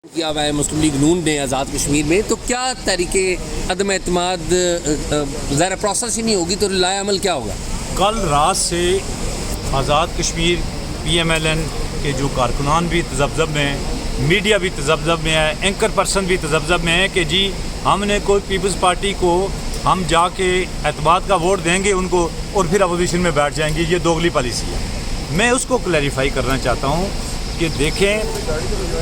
کیا ہوا ہے مسلم لیگ نون نے آزاد کشمیر میں، تو کیا تحریک عدم اعتماد ظاہر پروسیس ہی نہیں ہوگی تو لائے عمل کیا ہوگا؟ کل رات سے Azad Kashmir P M L N کے جو کارکنان بھی تذبذب میں ہیں، میڈیا بھی تذبذب میں ہے، اینکر پرسن بھی تذبذب میں ہے کہ جی ہم نے کوئی پیپلز پارٹی کو ہم جا کے اعتماد کا ووٹ دیں گے ان کو اور پھر اپوزیشن میں بیٹھ جائیں گے، یہ دوگلی پالیسی ہے۔ میں اس کو کلیریفائی کرنا چاہتا ہوں کہ دیکھیں،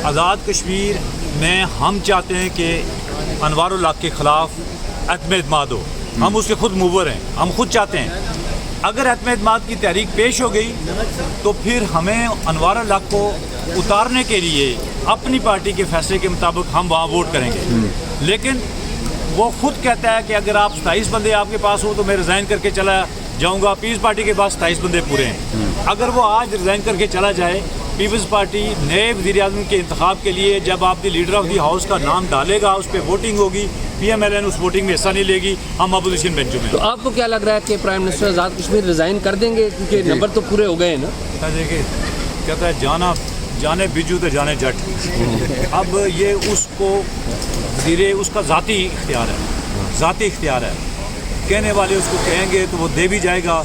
آزاد کشمیر میں ہم چاہتے ہیں کہ انوار الحق کے خلاف عدم اعتماد ہو، ہم اس کے خود موور ہیں، ہم خود چاہتے ہیں۔ اگر عدم اعتماد کی تحریک پیش ہو گئی تو پھر ہمیں انوار الحق کو اتارنے کے لیے اپنی پارٹی کے فیصلے کے مطابق ہم وہاں ووٹ کریں گے، لیکن وہ خود کہتا ہے کہ اگر آپ 27 بندے آپ کے پاس ہو تو میں ریزائن کر کے چلا جاؤں گا، پیپلز پارٹی کے پاس 27 بندے پورے ہیں۔ اگر وہ آج ریزائن کر کے چلا جائے، پیپلز پارٹی نئے وزیر اعظم کے انتخاب کے لیے جب آپ the leader of the house کا نام ڈالے گا، اس پہ ووٹنگ ہوگی، پی ایم ایل این اس ووٹنگ میں حصہ نہیں لے گی، ہم اپوزیشن بینچوں میں۔ تو آپ کو کیا لگ رہا ہے کہ prime minister Azad Kashmir resign کر دیں گے کیونکہ نمبر تو پورے ہو گئے ہیں نا؟ دیکھیں کہتا ہے جانے بجو تو جانے جٹ۔ اب یہ اس کو اس کا ذاتی اختیار ہے، کہنے والے اس کو کہیں گے تو وہ دے بھی جائے گا،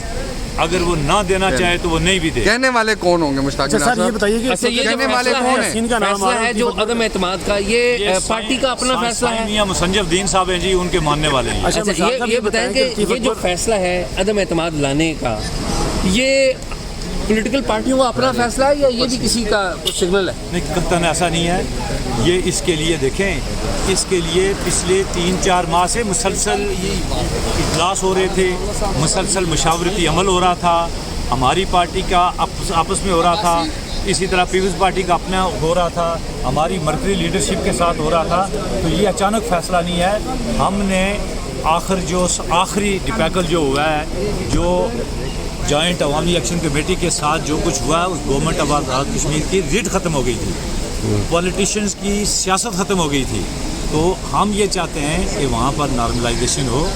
اگر وہ نہ دینا چاہے تو وہ نہیں بھی دے۔ کہنے والے کون ہوں گے مشتاق سر یہ بتائیے کہ کہنے والے کون ہیں؟ فیصلہ ہے جو عدم اعتماد کا، یہ پارٹی کا اپنا فیصلہ ہے؟ میاں مسنجف الدین صاحب ہیں جی، ان کے ماننے والے ہیں۔ اچھا یہ بتائیں کہ یہ جو فیصلہ ہے عدم اعتماد لانے کا، یہ پولیٹیکل پارٹیوں کا اپنا فیصلہ ہے یا یہ بھی کسی کا سگنل ہے؟ نہیں، قطعاً ایسا نہیں ہے۔ یہ اس کے لیے دیکھیں، اس کے لیے پچھلے 3-4 ماہ سے مسلسل اجلاس ہو رہے تھے، مسلسل مشاورتی عمل ہو رہا تھا، ہماری پارٹی کا آپس میں ہو رہا تھا، اسی طرح پیپلز پارٹی کا اپنا ہو رہا تھا، ہماری مرکزی لیڈرشپ کے ساتھ ہو رہا تھا۔ تو یہ اچانک فیصلہ نہیں ہے، ہم نے آخری ڈپیکل جو ہوا ہے، جو جوائنٹ عوامی ایکشن کمیٹی کے ساتھ جو کچھ ہوا ہے، اس گورنمنٹ آف آزاد کشمیر کی ریٹ ختم ہو گئی تھی، پولیٹیشینز کی سیاست ختم ہو گئی تھی۔ تو ہم یہ چاہتے ہیں کہ وہاں پر نارملائزیشن ہو،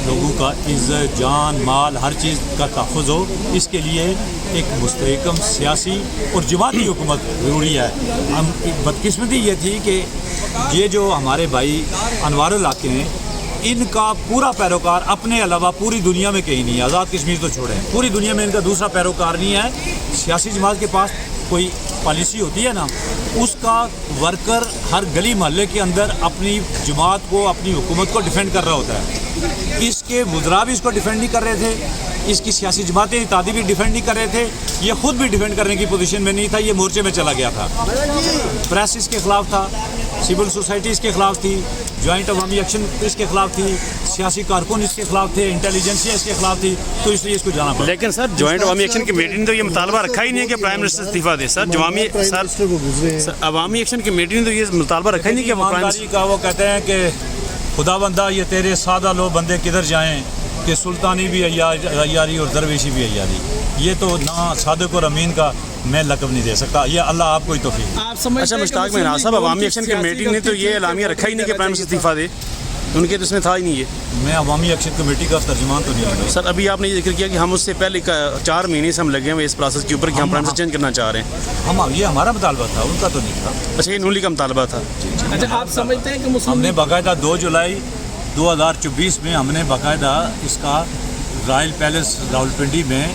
لوگوں کا عزت، جان، مال، ہر چیز کا تحفظ ہو۔ اس کے لیے ایک مستحکم سیاسی اور جماعتی حکومت ضروری ہے۔ ہم بدقسمتی یہ تھی کہ یہ جو ہمارے بھائی انوار الحق ہیں، ان کا پورا پیروکار اپنے علاوہ پوری دنیا میں کہیں نہیں ہے، آزاد کشمیر تو چھوڑیں، پوری دنیا میں ان کا دوسرا پیروکار نہیں ہے۔ سیاسی جماعت کے پاس کوئی پالیسی ہوتی ہے نا، اس کا ورکر ہر گلی محلے کے اندر اپنی جماعت کو، اپنی حکومت کو ڈیفینڈ کر رہا ہوتا ہے۔ اس کے وزراء بھی اس کو ڈیفینڈ نہیں کر رہے تھے، اس کی سیاسی جماعتیں اتحادی بھی ڈیفینڈ نہیں کر رہے تھے، یہ خود بھی ڈیفینڈ کرنے کی پوزیشن میں نہیں تھا، یہ مورچے میں چلا گیا تھا۔ پریس اس کے خلاف تھا، سول سوسائٹی اس کے خلاف تھی، جوائنٹ عوامی ایکشن اس کے خلاف تھی، سیاسی کارکن اس کے خلاف تھے، انٹیلیجنسیا اس کے خلاف تھی، تو اس لیے اس کو جانا پڑا۔ لیکن سر جوائنٹ عوامی ایکشن کمیٹی نے تو یہ مطالبہ رکھا ہی نہیں ہے کہ پرائم منسٹر استعفیٰ دے۔ سر عوامی ایکشن کمیٹی نے تو یہ مطالبہ رکھا ہی نہیں کہ ایمانداری کا وہ کہتے ہیں کہ خدا بندہ یہ تیرے سادہ لو بندے کدھر جائیں، کہ سلطانی بھی عیاری اور درویشی بھی عیاری۔ یہ تو نہ صادق اور امین کا میں لقب نہیں دے سکتا، یہ اللہ آپ کو ہی توفیق۔ اچھا مشتاق میں صاحب، عوامی ایکشن کمیٹی نے تو یہ اعلامیہ رکھا ہی نہیں کہ پرائم منسٹر استعفیٰ دے، ان کے تو اس میں تھا ہی نہیں۔ میں عوامی ایکشن کمیٹی کا ترجمان تو نہیں ہوں سر۔ ابھی آپ نے یہ ذکر کیا کہ ہم اس سے پہلے 4 مہینے سے ہم لگے ہوئے اس پروسیس کے اوپر کہ ہم پرائم منسٹر چینج کرنا چاہ رہے ہیں۔ یہ ہمارا مطالبہ تھا، ان کا تو نہیں تھا۔ اچھا، یہ نولی کا مطالبہ تھا۔ اچھا، آپ سمجھتے ہیں کہ ہم نے باقاعدہ 2 جولائی 2024 میں ہم نے باقاعدہ اس کا رائل پیلس راولپنڈی میں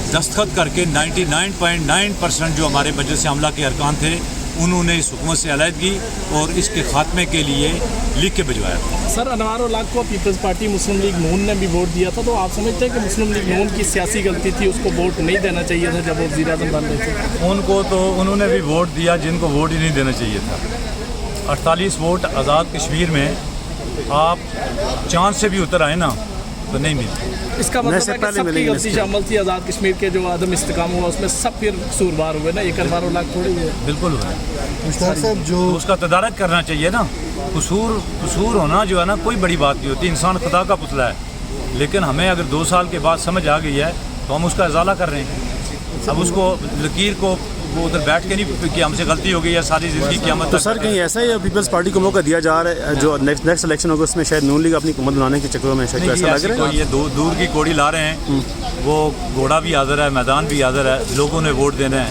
دستخط کر کے 99.9% جو ہمارے مجلس عاملہ کے ارکان تھے انہوں نے اس حکومت سے علیحدگی اور اس کے خاتمے کے لیے لکھ کے بھجوایا تھا۔ سر، انوار الحق کو پیپلز پارٹی مسلم لیگ نون نے بھی ووٹ دیا تھا، تو آپ سمجھتے ہیں کہ مسلم لیگ نون کی سیاسی غلطی تھی، اس کو ووٹ نہیں دینا چاہیے تھا جب وہ وزیر اعظم بن رہے تھے؟ ان کو تو انہوں نے بھی ووٹ دیا جن کو ووٹ ہی نہیں دینا چاہیے تھا۔ 48 ووٹ آزاد کشمیر میں آپ چاند سے بھی اتر آئے نا تو نہیں ملتے۔ اس کا مطلب ہے کہ سب کی غلطی شامل تھی، آزاد کشمیر کے جو عدم استحکام ہوا اس میں سب پھر قصوروار ہوئے نا، ایک انوار الحق تھوڑی ہے۔ بالکل ہوا، اس کا تدارک کرنا چاہیے نا۔ قصور ہونا جو ہے نا کوئی بڑی بات نہیں ہوتی، انسان خدا کا پتلا ہے، لیکن ہمیں اگر 2 سال کے بعد سمجھ آ گئی ہے تو ہم اس کا ازالہ کر رہے ہیں۔ اب اس کو لکیر کو وہ ادھر بیٹھ کے نہیں کہ ہم سے غلطی ہو گئی ہے ساری زندگی قیامت۔ تو سر کہیں ایسا ہی پیپلز پارٹی کو موقع دیا جا رہا ہے جو نیکسٹ الیکشن ہوگا اس میں شاید نون لیگ اپنی حکومت بنانے کے چکر میں شاید ایسا لگ رہا ہے؟ یہ دور کی کوڑی لا رہے ہیں، وہ گھوڑا بھی حاضر ہے، میدان بھی حاضر ہے، لوگوں نے ووٹ دینا ہے۔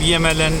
PMLN